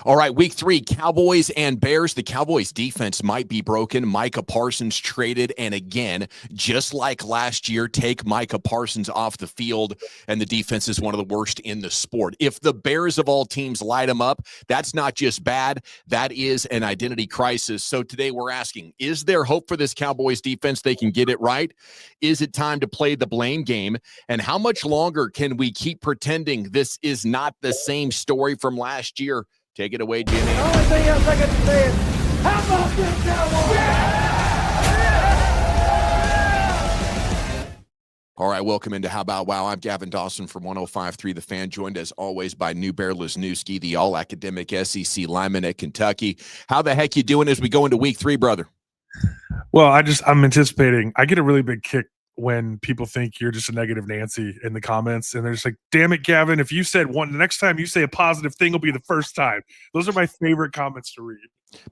All right, week 3, Cowboys and Bears. The Cowboys defense might be broken. Micah Parsons traded, and again, just like last year, take Micah Parsons off the field, and the defense is one of the worst in the sport. If the Bears of all teams light them up, that's not just bad, that is an identity crisis. So today we're asking, is there hope for this Cowboys defense? They can get it right. Is it time to play the blame game? And how much longer can we keep pretending this is not the same story from last year? Take it away, Jimmy. The only thing else I got to say is, how about this Cowboys? All right, welcome into How About Wow. I'm Gavin Dawson from 105.3 The Fan, joined as always by New Bear Lesniewski, the all-academic SEC lineman at Kentucky. How the heck you doing as we go into week 3, brother? Well, I'm anticipating. I get a really big kick when people think you're just a negative Nancy in the comments, and they're just like, damn it, Gavin, if you said one, the next time you say a positive thing will be the first time. Those are my favorite comments to read.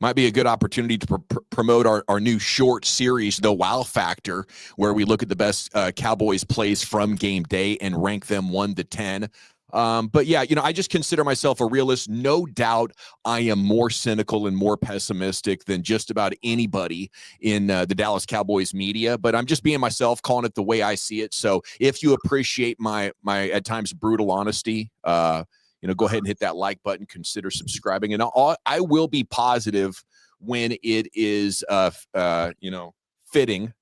Might be a good opportunity to promote our new short series, The Wow Factor, where we look at the best Cowboys plays from game day and rank them 1 to 10. But yeah, I just consider myself a realist. No doubt I am more cynical and more pessimistic than just about anybody in the Dallas Cowboys media, but I'm just being myself, calling it the way I see it. So if you appreciate my at times brutal honesty, go ahead and hit that like button, consider subscribing, and I will be positive when it is, fitting.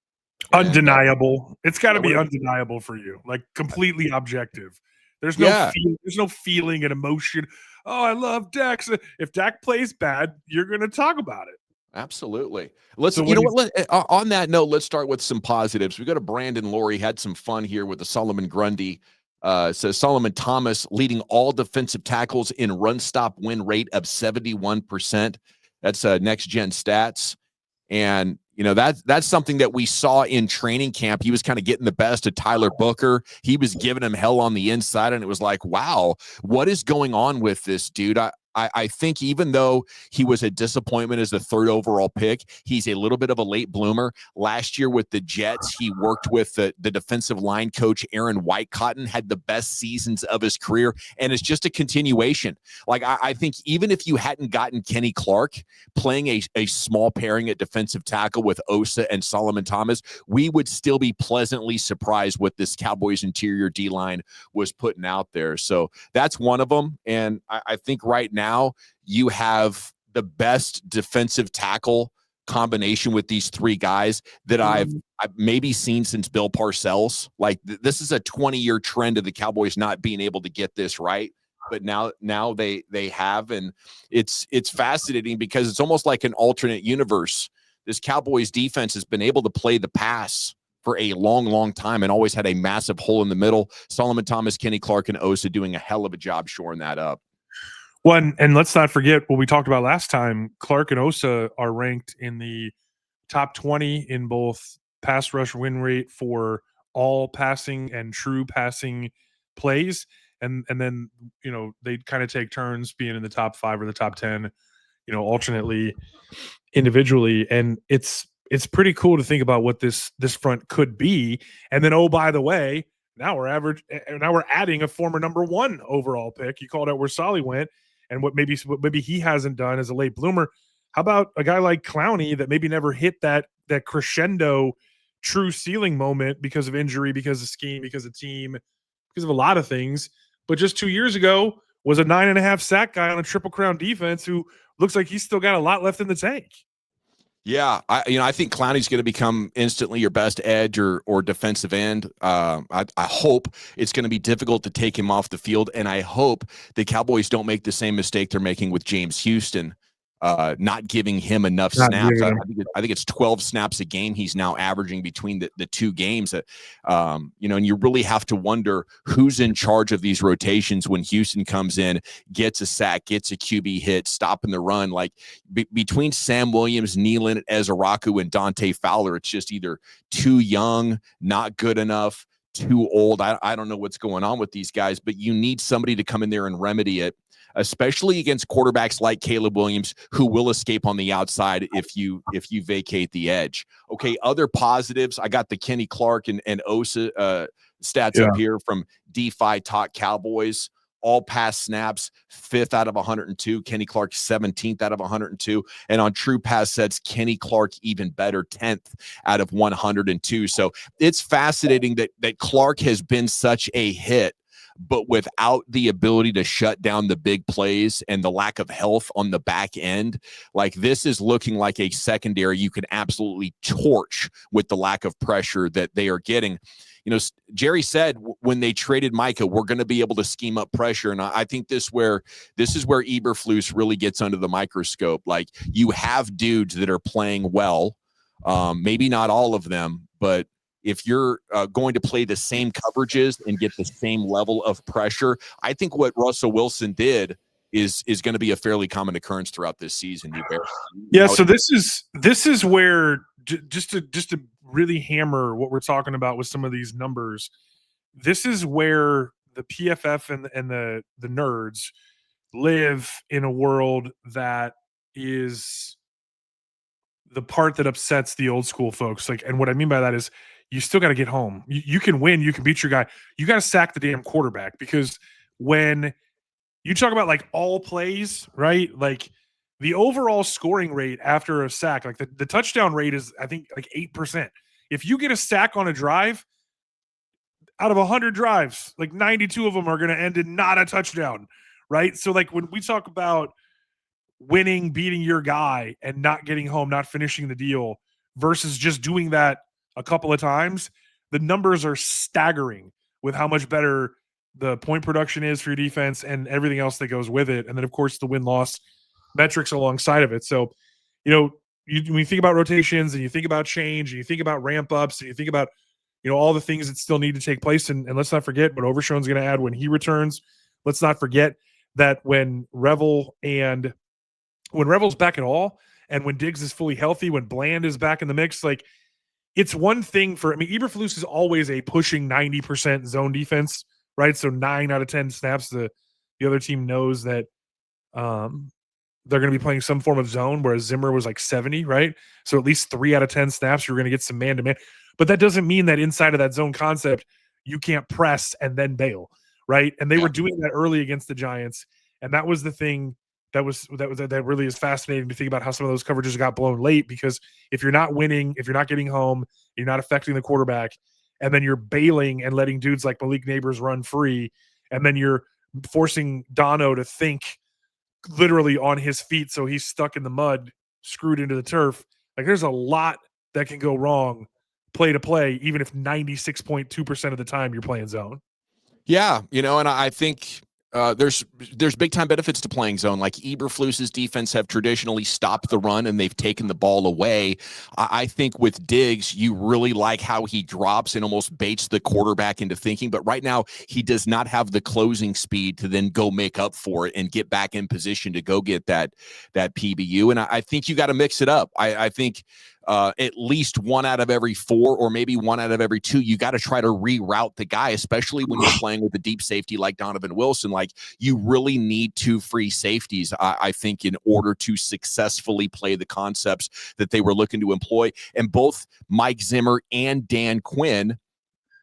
Undeniable. It's got to be undeniable for you, like completely objective. There's no feeling and emotion. Oh, I love Dak. If Dak plays bad, you're going to talk about it. Absolutely. On that note, let's start with some positives. We go to Brandon Laurie, had some fun here with the Solomon Grundy. Says Solomon Thomas leading all defensive tackles in run stop win rate of 71%. That's next gen stats. And that's something that we saw in training camp. He was kind of getting the best of Tyler Booker. He was giving him hell on the inside, and it was like, wow, what is going on with this dude? I think even though he was a disappointment as the 3rd overall pick, he's a little bit of a late bloomer. Last year with the Jets, he worked with the defensive line coach, Aaron Whitecotton, had the best seasons of his career, and it's just a continuation. Like, I think even if you hadn't gotten Kenny Clark playing a small pairing at defensive tackle with Osa and Solomon Thomas, we would still be pleasantly surprised what this Cowboys interior D-line was putting out there. So that's one of them, and I think right now, you have the best defensive tackle combination with these 3 guys that I've maybe seen since Bill Parcells. Like, this is a 20-year trend of the Cowboys not being able to get this right, but now they have, and it's fascinating because it's almost like an alternate universe. This Cowboys defense has been able to play the pass for a long, long time and always had a massive hole in the middle. Solomon Thomas, Kenny Clark, and Osa doing a hell of a job shoring that up. Well, and let's not forget what we talked about last time. Clark and Osa are ranked in the top 20 in both pass rush win rate for all passing and true passing plays. And then, they kind of take turns being in the top 5 or the top 10, alternately individually. And it's pretty cool to think about what this front could be. And then, oh, by the way, now we're adding a former number 1 overall pick. You called out where Solly went. And what maybe he hasn't done as a late bloomer. How about a guy like Clowney that maybe never hit that crescendo true ceiling moment because of injury, because of scheme, because of team, because of a lot of things. But just 2 years ago was a 9.5 sack guy on a Triple Crown defense who looks like he's still got a lot left in the tank. Yeah, I think Clowney's going to become instantly your best edge or defensive end. I hope it's going to be difficult to take him off the field, and I hope the Cowboys don't make the same mistake they're making with James Houston, not giving him enough snaps. I think it's 12 snaps a game he's now averaging between the 2 games. And you really have to wonder who's in charge of these rotations when Houston comes in, gets a sack, gets a QB hit, stopping the run. Like between Sam Williams, Nealon, Ezeraku, and Dante Fowler, it's just either too young, not good enough, too old. I don't know what's going on with these guys, but you need somebody to come in there and remedy it, especially against quarterbacks like Caleb Williams, who will escape on the outside if you vacate the edge. Okay, other positives. I got the Kenny Clark and Osa stats up here from DeFi Talk Cowboys. all pass snaps, 5th out of 102. Kenny Clark, 17th out of 102. And on true pass sets, Kenny Clark even better, 10th out of 102. So it's fascinating that Clark has been such a hit, but without the ability to shut down the big plays and the lack of health on the back end, like this is looking like a secondary you can absolutely torch with the lack of pressure that they are getting. You know, Jerry said when they traded Micah, we're going to be able to scheme up pressure. And I think this is where Eberflus really gets under the microscope. Like, you have dudes that are playing well, maybe not all of them, but if you're going to play the same coverages and get the same level of pressure, I think what Russell Wilson did is going to be a fairly common occurrence throughout this season. Yeah. So this is where just to really hammer what we're talking about with some of these numbers. This is where the PFF and the nerds live in a world that is the part that upsets the old school folks. Like, and what I mean by that is, you still got to get home. You can win. You can beat your guy. You got to sack the damn quarterback, because when you talk about like all plays, right? Like the overall scoring rate after a sack, like the touchdown rate is, I think, like 8%. If you get a sack on a drive, out of 100 drives, like 92 of them are going to end in not a touchdown, right? So like when we talk about winning, beating your guy and not getting home, not finishing the deal versus just doing that a couple of times, the numbers are staggering with how much better the point production is for your defense and everything else that goes with it. And then, of course, the win-loss metrics alongside of it. So, you know, when you think about rotations and you think about change and you think about ramp-ups and you think about, you know, all the things that still need to take place. And let's not forget what Overshown's going to add when he returns. Let's not forget that when Revel's back at all, and when Diggs is fully healthy, when Bland is back in the mix, like, it's one thing for, I mean, Eberflus is always a pushing 90% zone defense, right? So 9 out of 10 snaps, the other team knows that they're going to be playing some form of zone, whereas Zimmer was like 70, right? So at least 3 out of 10 snaps, you're going to get some man-to-man. But that doesn't mean that inside of that zone concept, you can't press and then bail, right? And they were doing that early against the Giants, and that was the thing that really is fascinating to think about how some of those coverages got blown late, because if you're not winning, if you're not getting home, you're not affecting the quarterback, and then you're bailing and letting dudes like Malik Neighbors run free, and then you're forcing Dono to think literally on his feet, so he's stuck in the mud, screwed into the turf. Like, there's a lot that can go wrong play to play, even if 96.2% of the time you're playing zone. Yeah, you know, and I think there's big time benefits to playing zone. Like, Eberflus's defense have traditionally stopped the run and they've taken the ball away. I think with Diggs, you really like how he drops and almost baits the quarterback into thinking. But right now, he does not have the closing speed to then go make up for it and get back in position to go get that PBU. And I think you got to mix it up. I think at least 1 out of every 4 or maybe 1 out of every 2, you got to try to reroute the guy, especially when you're playing with a deep safety like Donovan Wilson. Like, you really need 2 free safeties, I think, in order to successfully play the concepts that they were looking to employ. And both Mike Zimmer and Dan Quinn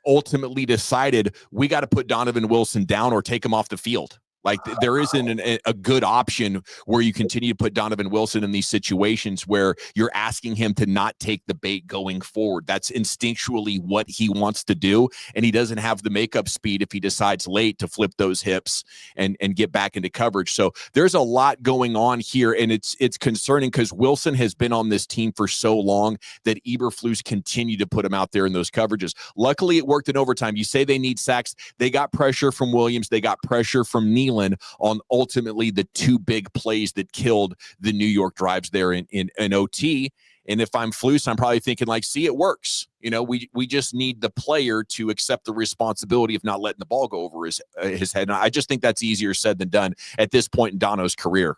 ultimately decided we got to put Donovan Wilson down or take him off the field. Like, there isn't a good option where you continue to put Donovan Wilson in these situations where you're asking him to not take the bait going forward. That's instinctually what he wants to do, and he doesn't have the makeup speed if he decides late to flip those hips and get back into coverage. So there's a lot going on here, and it's concerning because Wilson has been on this team for so long that Eberflus continue to put him out there in those coverages. Luckily, it worked in overtime. You say they need sacks. They got pressure from Williams. They got pressure from Nealon on ultimately the 2 big plays that killed the New York drives there in OT. And if I'm Flus, I'm probably thinking, like, see, it works. You know, we just need the player to accept the responsibility of not letting the ball go over his head. And I just think that's easier said than done at this point in Dono's career.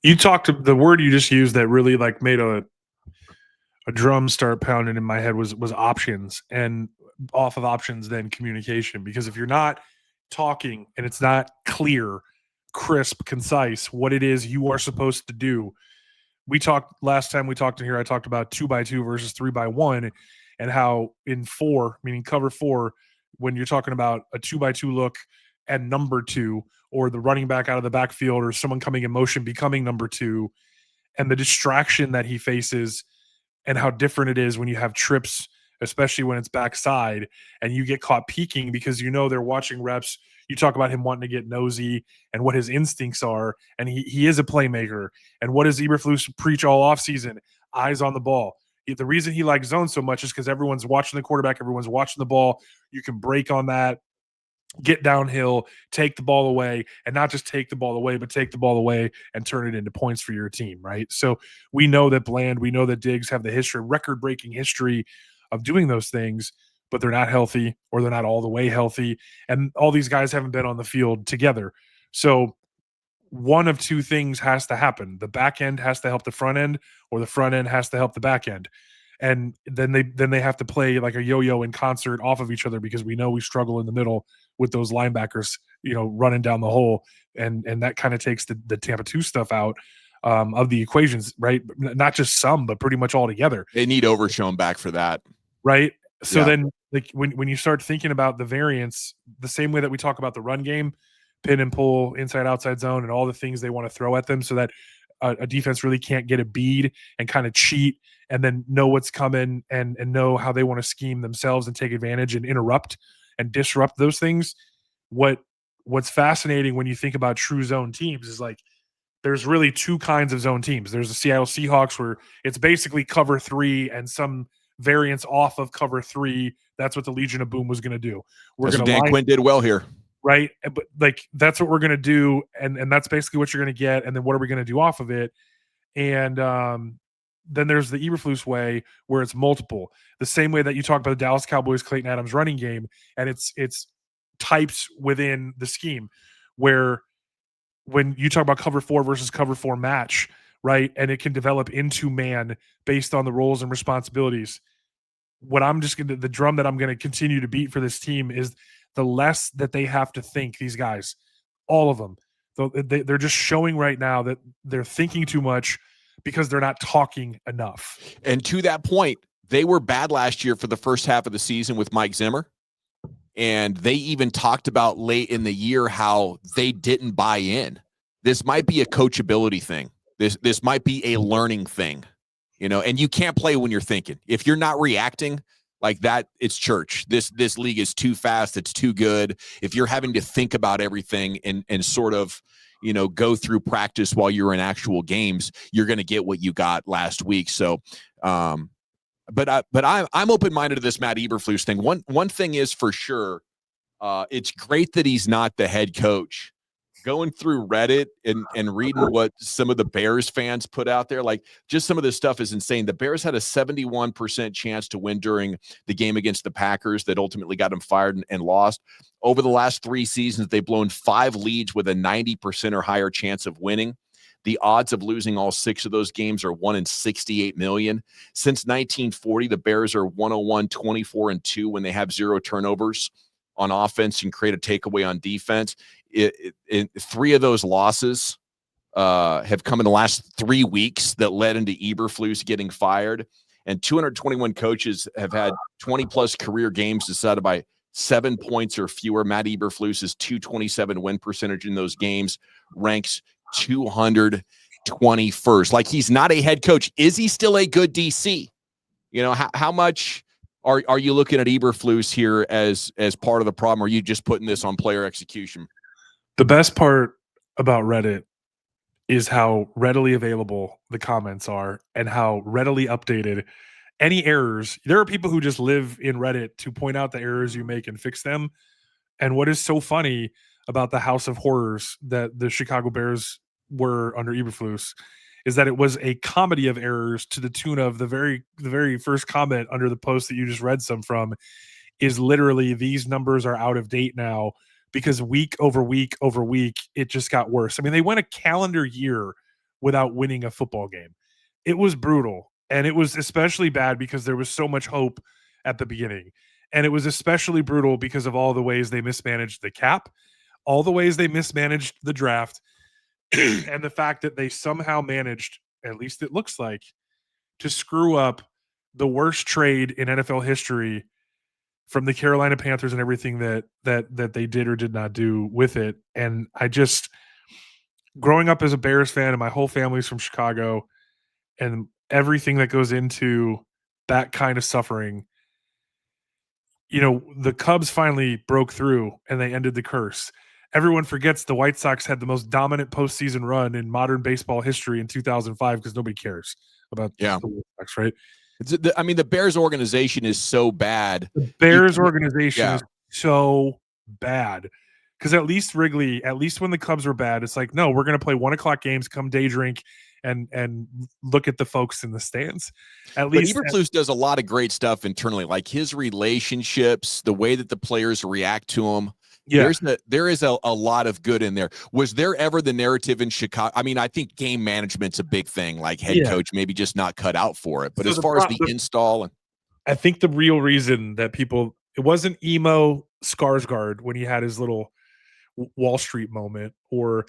You talked to the word you just used that really like made a drum start pounding in my head was options, and off of options, then communication. Because if you're not talking and it's not clear, crisp, concise what it is you are supposed to do. We talked last time we talked in here, I talked about 2x2 versus 3x1, and how in 4, meaning cover 4, when you're talking about a 2x2 look, and number 2, or the running back out of the backfield, or someone coming in motion becoming number 2, and the distraction that he faces, and how different it is when you have trips, especially when it's backside and you get caught peeking because they're watching reps. You talk about him wanting to get nosy and what his instincts are, and he is a playmaker. And what does Eberflus preach all offseason? Eyes on the ball. The reason he likes zone so much is because everyone's watching the quarterback, everyone's watching the ball. You can break on that, get downhill, take the ball away, and not just take the ball away, but take the ball away and turn it into points for your team, right? So we know that Bland, we know that Diggs have the record-breaking history of doing those things, but they're not healthy, or they're not all the way healthy, and all these guys haven't been on the field together. So one of two things has to happen. The back end has to help the front end, or the front end has to help the back end. And then they have to play like a yo-yo in concert off of each other, because we know we struggle in the middle with those linebackers, running down the hole. And that kind of takes the Tampa 2 stuff out of the equations, right? Not just some, but pretty much all together. They need Overshown back for that. Right. So then, like, when you start thinking about the variance, the same way that we talk about the run game, pin and pull, inside, outside zone, and all the things they want to throw at them so that a defense really can't get a bead and kind of cheat and then know what's coming and know how they want to scheme themselves and take advantage and interrupt and disrupt those things. What's fascinating when you think about true zone teams is, like, there's really two kinds of zone teams. There's the Seattle Seahawks, where it's basically cover 3 and some variance off of cover 3. That's what the Legion of Boom was going to do. That's what Dan Quinn did well here. Right. But, like, that's what we're going to do. And that's basically what you're going to get. And then what are we going to do off of it? And then there's the Eberflus way, where it's multiple. The same way that you talk about the Dallas Cowboys, Clayton Adams running game, and it's types within the scheme, where when you talk about cover 4 versus cover 4 match, right, and it can develop into man based on the roles and responsibilities. The drum that I'm going to continue to beat for this team is the less that they have to think, these guys, all of them. They're just showing right now that they're thinking too much because they're not talking enough. And to that point, they were bad last year for the first half of the season with Mike Zimmer. And they even talked about late in the year how they didn't buy in. This might be a coachability thing. This might be a learning thing, and you can't play when you're thinking. If you're not reacting like that, it's church. This league is too fast. It's too good. If you're having to think about everything and sort of, go through practice while you're in actual games, you're going to get what you got last week. So, but I'm open-minded to this Matt Eberflus thing. One thing is for sure, it's great that he's not the head coach. Going through Reddit and reading what some of the Bears fans put out there, like, just some of this stuff is insane. The Bears had a 71% chance to win during the game against the Packers that ultimately got them fired and lost. Over the last 3 seasons, they've blown 5 leads with a 90% or higher chance of winning. The odds of losing all 6 of those games are 1 in 68 million. Since 1940, the Bears are 101, 24-2 when they have 0 turnovers on offense and create a takeaway on defense. 3 of those losses have come in the last 3 weeks that led into Eberflus getting fired. And 221 coaches have had 20-plus career games decided by 7 points or fewer. Matt Eberflus's 227 win percentage in those games ranks 221st. Like, he's not a head coach. Is he still a good DC? How much are you looking at Eberflus here as part of the problem? Or are you just putting this on player execution? The best part about Reddit is how readily available the comments are and how readily updated any errors. There are people who just live in Reddit to point out the errors you make and fix them. And what is so funny about the house of horrors that the Chicago Bears were under Eberflus is that it was a comedy of errors, to the tune of the very first comment under the post that you just read some from is literally, these numbers are out of date now because week over week over week, it just got worse. I mean, they went a calendar year without winning a football game. It was brutal. And it was especially bad because there was so much hope at the beginning. And it was especially brutal because of all the ways they mismanaged the cap, all the ways they mismanaged the draft, and the fact that they somehow managed, at least it looks like, to screw up the worst trade in NFL history from the Carolina Panthers and everything that they did or did not do with it. And I just, growing up as a Bears fan, and my whole family's from Chicago, and everything that goes into that kind of suffering, the Cubs finally broke through and they ended the curse. Everyone forgets the White Sox had the most dominant postseason run in modern baseball history in 2005 because nobody cares about the White Sox, right? The Bears organization is so bad. The Bears organization is so bad because at least Wrigley, at least when the Cubs were bad, it's like, no, we're going to play 1:00 games, come day drink and look at the folks in the stands. But Eberflus does a lot of great stuff internally, like his relationships, the way that the players react to him. Yeah, there is a lot of good in there. Was there ever the narrative in Chicago? I mean, I think game management's a big thing, like head coach maybe just not cut out for it. But as far as the install, I think the real reason that it wasn't emo Skarsgård when he had his little Wall Street moment, or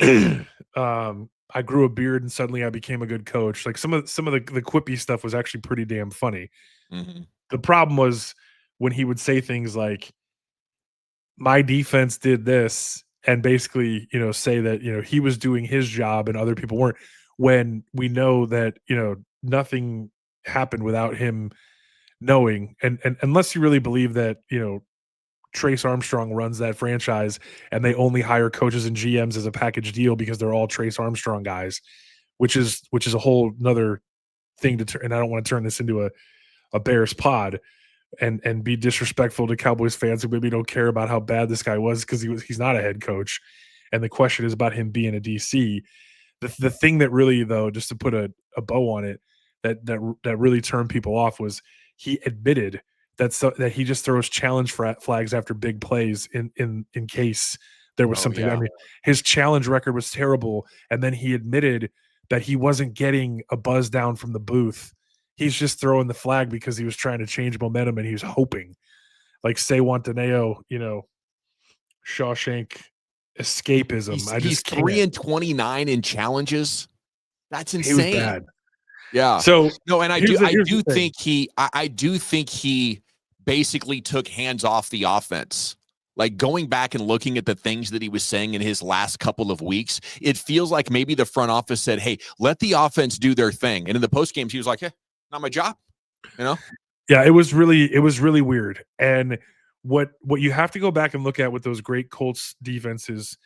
I grew a beard and suddenly I became a good coach. Like some of the quippy stuff was actually pretty damn funny. Mm-hmm. The problem was when he would say things like, my defense did this, and basically, say that, he was doing his job and other people weren't, when we know that, nothing happened without him knowing. And unless you really believe that, Trace Armstrong runs that franchise and they only hire coaches and GMs as a package deal because they're all Trace Armstrong guys, which is a whole nother thing to turn. And I don't want to turn this into a Bears pod and be disrespectful to Cowboys fans who maybe don't care about how bad this guy was because he's not a head coach. And the question is about him being a DC. The thing that really, though, just to put a bow on it, that really turned people off was he admitted that he just throws challenge flags after big plays in case there was something. Yeah. I mean, his challenge record was terrible, and then he admitted that he wasn't getting a buzz down from the booth. He's just throwing the flag because he was trying to change momentum and he was hoping, like say Wantaneo, Shawshank escapism. He's 3-29 in challenges. That's insane. He was bad. Yeah. So no, and I do think he basically took hands off the offense. Like going back and looking at the things that he was saying in his last couple of weeks, it feels like maybe the front office said, "Hey, let the offense do their thing." And in the post games, he was like, "Hey, not my job." Yeah, it was really weird. And what you have to go back and look at with those great Colts defenses,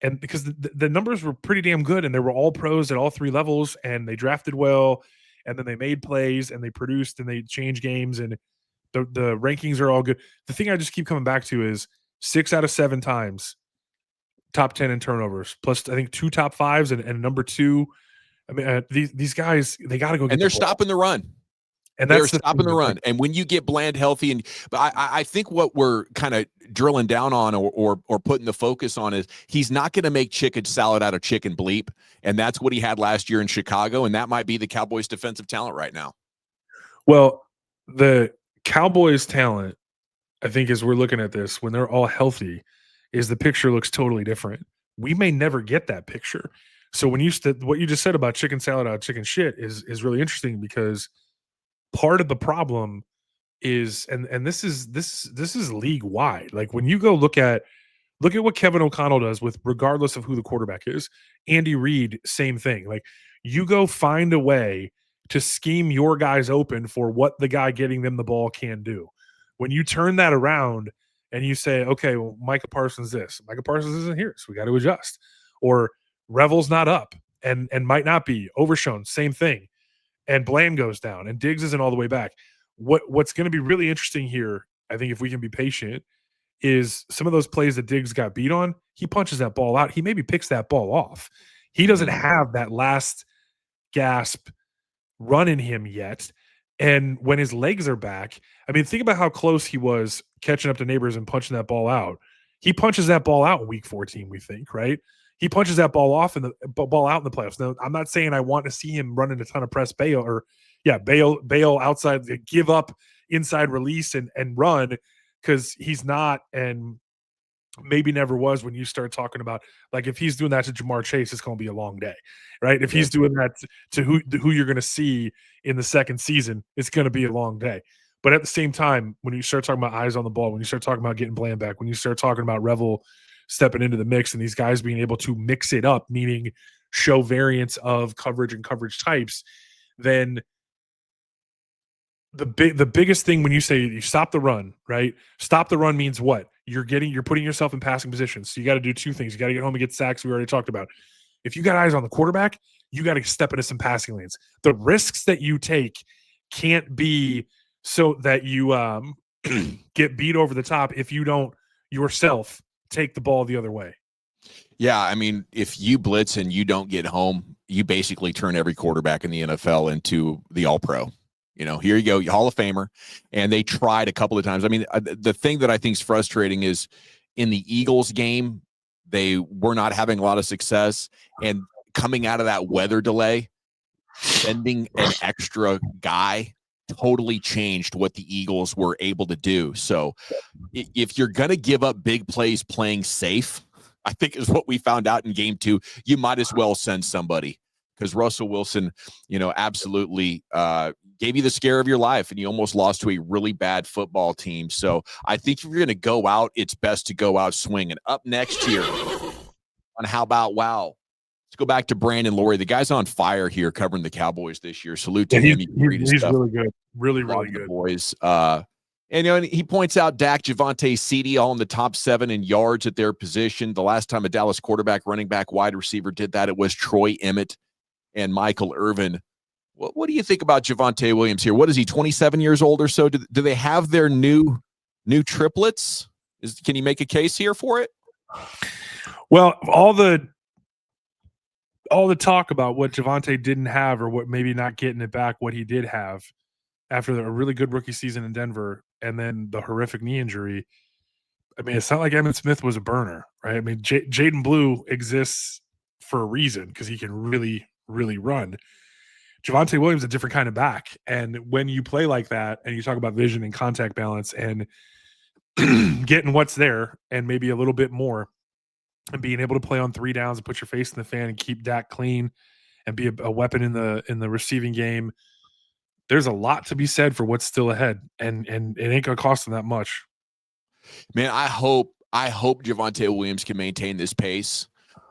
and because the numbers were pretty damn good, and they were all pros at all three levels, and they drafted well, and then they made plays, and they produced, and they changed games, and the rankings are all good. The thing I just keep coming back to is 6 out of 7 times top 10 in turnovers, plus I think 2 top 5s and number 2. I mean, these guys, they got to go get and they're stopping the run. And they're stopping the run. And when you get Bland healthy, but I think what we're kind of drilling down on or putting the focus on is he's not going to make chicken salad out of chicken bleep. And that's what he had last year in Chicago. And that might be the Cowboys' defensive talent right now. Well, the Cowboys' talent, I think, as we're looking at this, when they're all healthy, is the picture looks totally different. We may never get that picture. So when what you just said about chicken salad out of chicken shit is really interesting, because part of the problem is, and this is league wide. Like when you go look at what Kevin O'Connell does with, regardless of who the quarterback is, Andy Reid, same thing. Like you go find a way to scheme your guys open for what the guy getting them the ball can do. When you turn that around and you say, okay, well, Micah Parsons isn't here, so we got to adjust. Or Revel's not up and might not be. Overshown, same thing. And Bland goes down and Diggs isn't all the way back. What's going to be really interesting here, I think, if we can be patient, is some of those plays that Diggs got beat on, he punches that ball out. He maybe picks that ball off. He doesn't have that last gasp run in him yet. And when his legs are back, I mean, think about how close he was catching up to Neighbors and punching that ball out. He punches that ball out in week 14, we think, right? He punches that ball out in the playoffs. Now, I'm not saying I want to see him running a ton of press bail outside, give up inside release and run, because he's not, and maybe never was when you start talking about, like, if he's doing that to Jamar Chase, it's going to be a long day, right? If he's doing that to who you're going to see in the second season, it's going to be a long day. But at the same time, when you start talking about eyes on the ball, when you start talking about getting Bland back, when you start talking about Revel stepping into the mix and these guys being able to mix it up, meaning show variants of coverage and coverage types, then the biggest thing when you say you stop the run, right? Stop the run means what? You're putting yourself in passing positions. So you got to do two things. You got to get home and get sacks. We already talked about. If you got eyes on the quarterback, you got to step into some passing lanes. The risks that you take can't be so that you get beat over the top if you don't yourself take the ball the other way. Yeah, I mean, if you blitz and you don't get home, you basically turn every quarterback in the NFL into the All-Pro. You know, here you go, Hall of Famer. And they tried a couple of times. I mean, the thing that I think is frustrating is in the Eagles game, they were not having a lot of success. And coming out of that weather delay, sending an extra guy totally changed what the Eagles were able to do. So if you're going to give up big plays playing safe, I think is what we found out in game 2, you might as well send somebody, because Russell Wilson, you know, absolutely gave you the scare of your life, and you almost lost to a really bad football team. So I think if you're going to go out, it's best to go out swinging. Up next here on How About Wow, let's go back to Brandon Laurie. The guy's on fire here covering the Cowboys this year. Salute to him. He's really good. Really good. Boys. And, you know, he points out Dak, Javonte, CD all in the top 7 in yards at their position. The last time a Dallas quarterback, running back, wide receiver did that, it was Troy Emmett and Michael Irvin. What do you think about Javonte Williams here? What is he, 27 years old or so? Do they have their new triplets? Can you make a case here for it? Well, all the talk about what Javonte didn't have, or what maybe not getting it back, what he did have after a really good rookie season in Denver and then the horrific knee injury. I mean, it's not like Emmitt Smith was a burner, right? I mean, Jaden Blue exists for a reason because he can really, really run. Javonte Williams is a different kind of back. And when you play like that and you talk about vision and contact balance and getting what's there and maybe a little bit more and being able to play on 3 downs and put your face in the fan and keep Dak clean and be a weapon in the receiving game, there's a lot to be said for what's still ahead. And it ain't going to cost them that much. Man, I hope Javonte Williams can maintain this pace.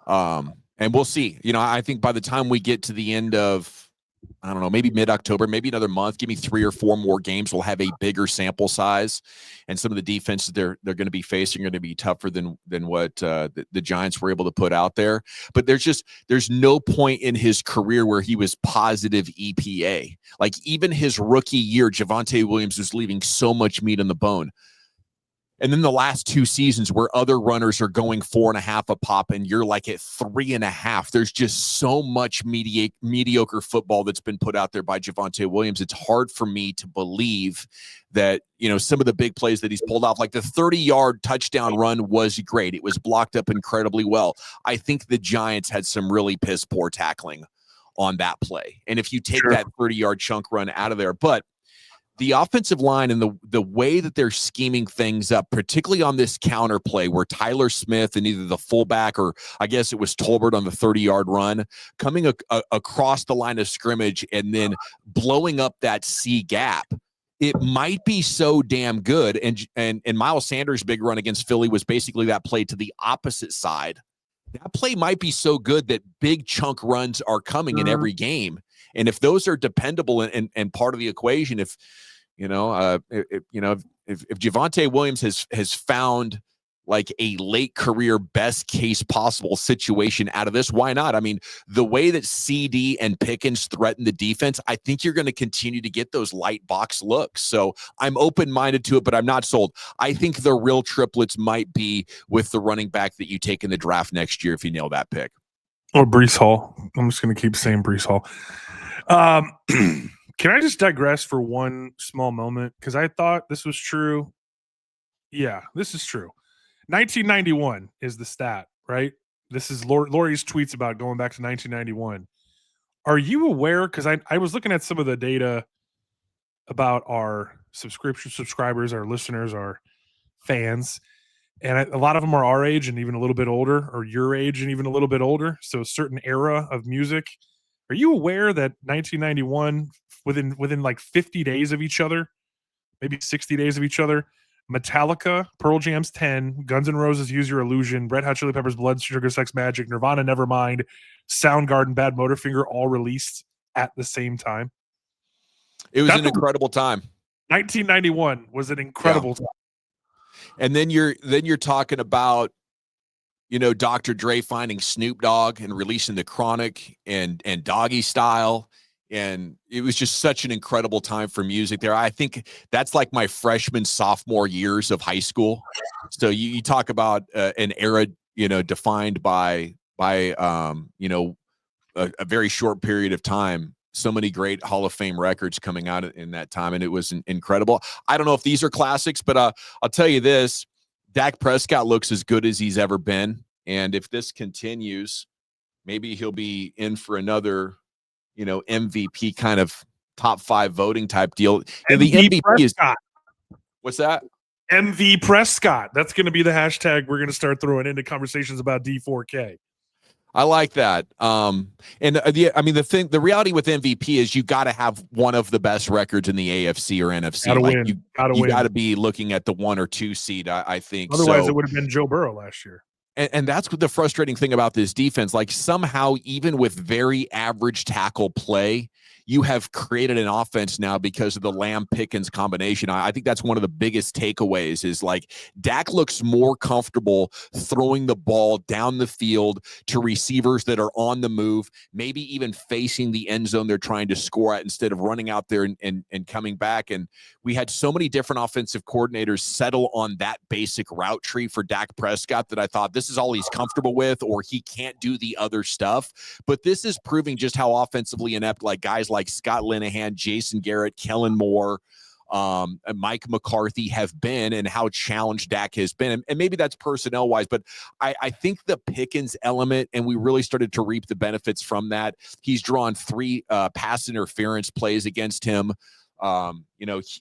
And we'll see. You know, I think by the time we get to the end of, I don't know, maybe mid-October, maybe another month, give me 3 or 4 more games, we'll have a bigger sample size, and some of the defenses they're going to be facing are going to be tougher than what the Giants were able to put out there. But there's no point in his career where he was positive EPA. Like, even his rookie year, Javonte Williams was leaving so much meat on the bone. And then the last 2 seasons where other runners are going 4.5 a pop and you're like at 3.5, there's just so much mediocre football that's been put out there by Javonte Williams. It's hard for me to believe that, you know, some of the big plays that he's pulled off, like the 30-yard touchdown run was great. It was blocked up incredibly well. I think the Giants had some really piss poor tackling on that play. And if you take that 30-yard chunk run out of there, but the offensive line and the way that they're scheming things up, particularly on this counter play where Tyler Smith and either the fullback or I guess it was Tolbert on the 30-yard run, coming across the line of scrimmage and then blowing up that C gap, it might be so damn good. And Miles Sanders' big run against Philly was basically that play to the opposite side. That play might be so good that big chunk runs are coming in every game. And if those are dependable and part of the equation, if Javonte Williams has found like a late career best case possible situation out of this, why not? I mean, the way that CD and Pickens threaten the defense, I think you're going to continue to get those light box looks. So I'm open-minded to it, but I'm not sold. I think the real triplets might be with the running back that you take in the draft next year if you nail that pick. Or Breece Hall. I'm just going to keep saying Breece Hall. Can I just digress for one small moment? Because I thought this was true. Yeah, this is true. 1991 is the stat, right? This is Laurie's tweets about going back to 1991. Are you aware? Because I was looking at some of the data about our subscribers, our listeners, our fans, and a lot of them are our age and even a little bit older, or your age and even a little bit older. So a certain era of music. Are you aware that 1991, within like 50 days of each other, maybe 60 days of each other. Metallica, Pearl Jam's 10, Guns N' Roses, Use Your Illusion, Red Hot Chili Peppers, Blood Sugar Sex Magic, Nirvana, Nevermind, Soundgarden, Bad Motorfinger, all released at the same time. It was an incredible time. 1991 was an incredible time. And then you're talking about, Dr. Dre finding Snoop Dogg and releasing The Chronic and Doggy Style. And it was just such an incredible time for music there. I think that's like my freshman, sophomore years of high school. So you talk about an era, defined by a very short period of time. So many great Hall of Fame records coming out in that time, and it was incredible. I don't know if these are classics, but I'll tell you this. Dak Prescott looks as good as he's ever been, and if this continues, maybe he'll be in for another, MVP kind of top 5 voting type deal. And the MVP Prescott. What's that? MV Prescott. That's going to be the hashtag we're going to start throwing into conversations about D4K. I like that. The reality with MVP is you got to have one of the best records in the AFC or NFC. Gotta win. You got to be looking at the 1 or 2 seed, I think. Otherwise, it would have been Joe Burrow last year. And that's what the frustrating thing about this defense. Like, somehow, even with very average tackle play, you have created an offense now because of the Lamb-Pickens combination. I think that's one of the biggest takeaways is, like, Dak looks more comfortable throwing the ball down the field to receivers that are on the move, maybe even facing the end zone they're trying to score at instead of running out there and coming back. And we had so many different offensive coordinators settle on that basic route tree for Dak Prescott that I thought this is all he's comfortable with, or he can't do the other stuff. But this is proving just how offensively inept, like, guys like Scott Linehan, Jason Garrett, Kellen Moore, and Mike McCarthy have been, and how challenged Dak has been. And maybe that's personnel wise, but I think the Pickens element, and we really started to reap the benefits from that. He's drawn 3 pass interference plays against him,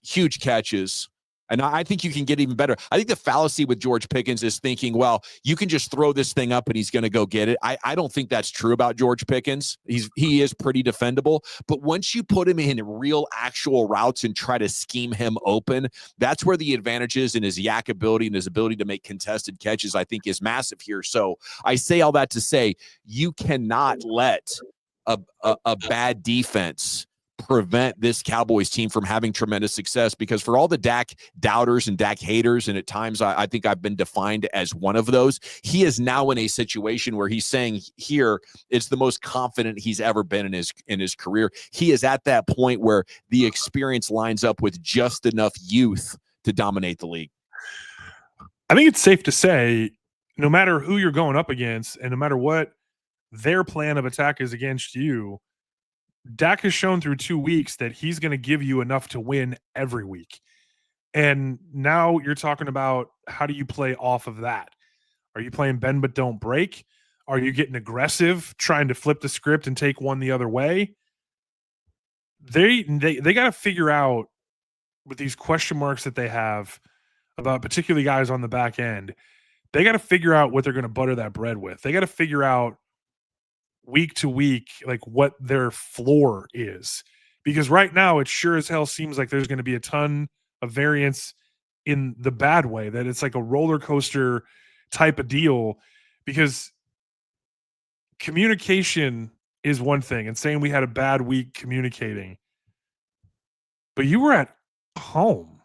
huge catches. And I think you can get even better. I think the fallacy with George Pickens is thinking, well, you can just throw this thing up and he's going to go get it. I don't think that's true about George Pickens. He is pretty defendable. But once you put him in real actual routes and try to scheme him open, that's where the advantages in his yak ability and his ability to make contested catches, I think, is massive here. So I say all that to say you cannot let a bad defense prevent this Cowboys team from having tremendous success, because for all the Dak doubters and Dak haters, and at times I think I've been defined as one of those, he is now in a situation where he's saying here it's the most confident he's ever been in his career. He is at that point where the experience lines up with just enough youth to dominate the league. I think it's safe to say, no matter who you're going up against and no matter what their plan of attack is against you, Dak has shown through 2 weeks that he's going to give you enough to win every week. And now you're talking about, how do you play off of that? Are you playing bend but don't break? Are you getting aggressive, trying to flip the script and take one the other way? They got to figure out, with these question marks that they have about particularly guys on the back end, they got to figure out what they're going to butter that bread with. They got to figure out week to week, like, what their floor is, because right now it sure as hell seems like there's going to be a ton of variance in the bad way, that it's like a roller coaster type of deal, because communication is one thing, and saying we had a bad week communicating, but you were at home.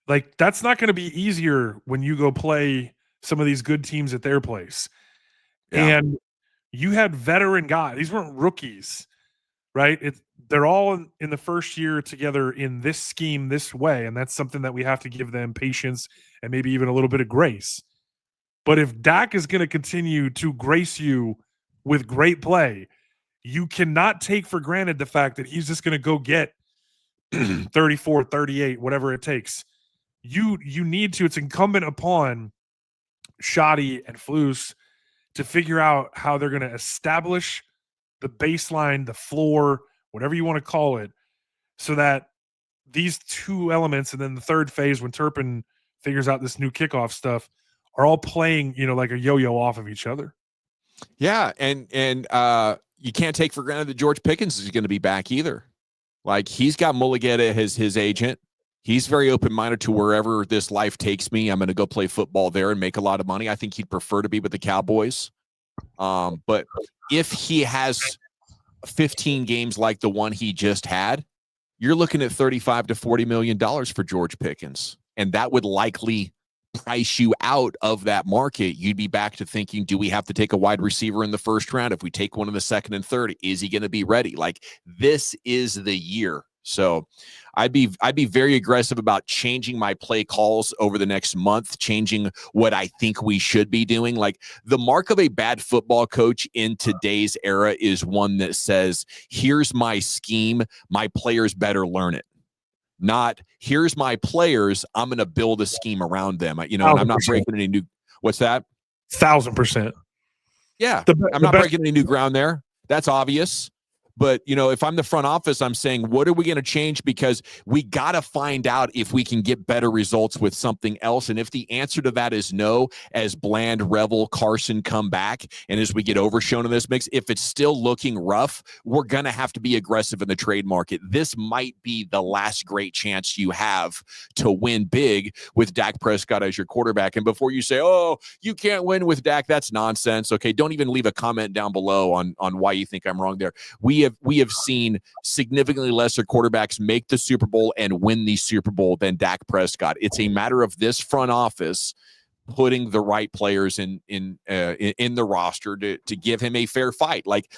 Like, that's not going to be easier when you go play some of these good teams at their place. Yeah. And you had veteran guys. These weren't rookies, right? They're all in the first year together in this scheme this way, and that's something that we have to give them patience and maybe even a little bit of grace. But if Dak is going to continue to grace you with great play, you cannot take for granted the fact that he's just going to go get 34, 38, whatever it takes. You need to. It's incumbent upon Shoddy and Flus to figure out how they're going to establish the baseline, the floor, whatever you want to call it, so that these 2 elements, and then the third phase when Turpin figures out this new kickoff stuff, are all playing, like a yo-yo off of each other. Yeah, and you can't take for granted that George Pickens is going to be back either. Like, he's got Mulligeta as his agent. He's very open-minded to wherever this life takes me. I'm going to go play football there and make a lot of money. I think he'd prefer to be with the Cowboys. But if he has 15 games like the one he just had, you're looking at $35 to $40 million for George Pickens. And that would likely price you out of that market. You'd be back to thinking, do we have to take a wide receiver in the first round? If we take one in the second and third, is he going to be ready? Like, this is the year. So I'd be very aggressive about changing my play calls over the next month, changing what I think we should be doing. Like, the mark of a bad football coach in today's era is one that says, here's my scheme, my players better learn it. Not, here's my players, I'm going to build a scheme around them. And I'm not breaking any new. What's that? 1,000%. Yeah, I'm not breaking any new ground there. That's obvious. But, if I'm the front office, I'm saying, what are we going to change? Because we got to find out if we can get better results with something else. And if the answer to that is no, as Bland, Revel, Carson come back, and as we get overshown in this mix, if it's still looking rough, we're going to have to be aggressive in the trade market. This might be the last great chance you have to win big with Dak Prescott as your quarterback. And before you say, oh, you can't win with Dak, that's nonsense. Okay, don't even leave a comment down below on why you think I'm wrong there. We have seen significantly lesser quarterbacks make the Super Bowl and win the Super Bowl than Dak Prescott. It's a matter of this front office putting the right players in the roster to give him a fair fight. Like,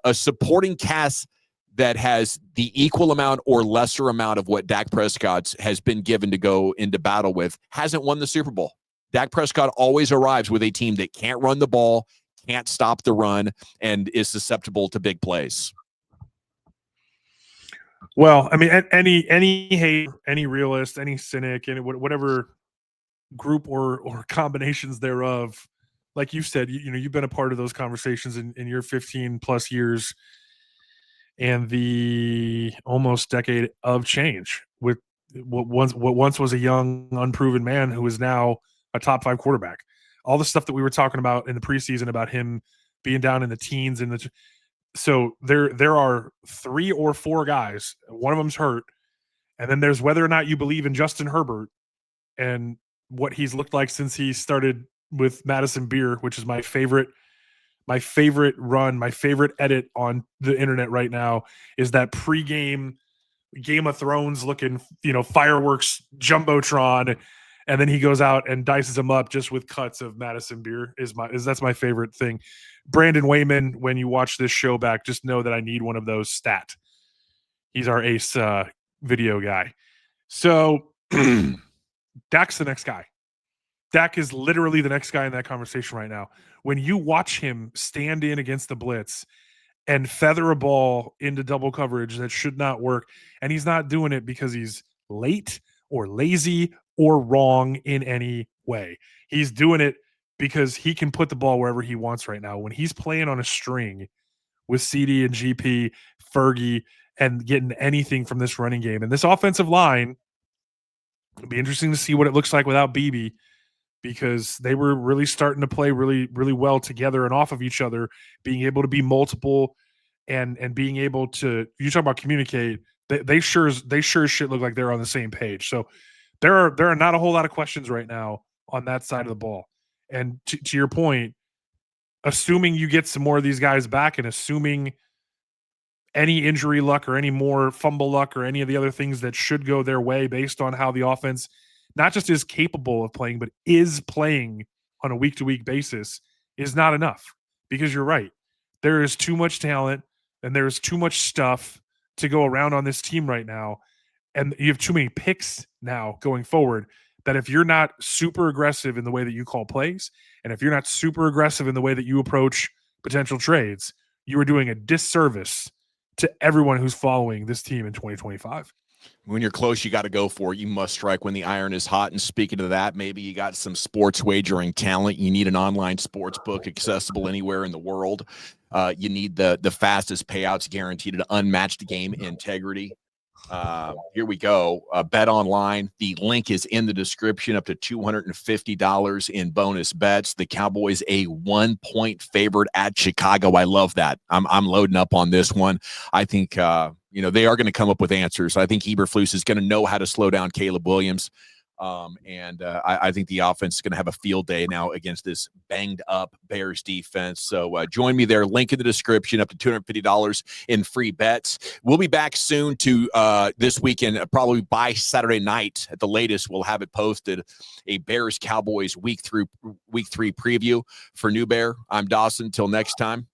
a supporting cast that has the equal amount or lesser amount of what Dak Prescott has been given to go into battle with hasn't won the Super Bowl. Dak Prescott always arrives with a team that can't run the ball, can't stop the run, and is susceptible to big plays. Well, I mean, any hater, any realist, any cynic, any whatever group or combinations thereof, like you said, you've been a part of those conversations in your 15 plus years and the almost decade of change with what once was a young, unproven man who is now a top 5 quarterback. All the stuff that we were talking about in the preseason about him being down in the teens and so there are 3 or 4 guys. One of them's hurt, and then there's whether or not you believe in Justin Herbert and what he's looked like since he started with Madison Beer, which is my favorite run, my favorite edit on the internet right now is that pregame Game of Thrones looking, fireworks jumbotron, and then he goes out and dices them up just with cuts of Madison Beer. That's my favorite thing. Brandon Wayman, when you watch this show back, just know that I need one of those stat. He's our ace video guy. So Dak's the next guy. Dak is literally the next guy in that conversation right now. When you watch him stand in against the blitz and feather a ball into double coverage that should not work, and he's not doing it because he's late or lazy or wrong in any way. He's doing it because he can put the ball wherever he wants right now. When he's playing on a string with CD and GP, Fergie, and getting anything from this running game. And this offensive line, it'll be interesting to see what it looks like without BB, because they were really starting to play really, really well together and off of each other, being able to be multiple and being able to, you talk about communicate, they sure as shit look like they're on the same page. So there are not a whole lot of questions right now on that side of the ball. And to your point, assuming you get some more of these guys back and assuming any injury luck or any more fumble luck or any of the other things that should go their way based on how the offense not just is capable of playing, but is playing on a week-to-week basis is not enough. Because you're right. There is too much talent and there is too much stuff to go around on this team right now. And you have too many picks now going forward that if you're not super aggressive in the way that you call plays, and if you're not super aggressive in the way that you approach potential trades, you are doing a disservice to everyone who's following this team in 2025. When you're close, you got to go for it. You must strike when the iron is hot. And speaking of that, maybe you got some sports wagering talent. You need an online sports book accessible anywhere in the world. You need the fastest payouts guaranteed, an unmatched game integrity. Here we go. Bet online. The link is in the description. Up to $250 in bonus bets. The Cowboys a 1-point favorite at Chicago. I love that. I'm loading up on this one. I think they are going to come up with answers. I think Eberflus is going to know how to slow down Caleb Williams. I think the offense is going to have a field day now against this banged up Bears defense. So join me there. Link in the description. Up to $250 in free bets. We'll be back soon to this weekend, probably by Saturday night at the latest. We'll have it posted. A Bears Cowboys week 3 preview for New Bear. I'm Dawson. Till next time.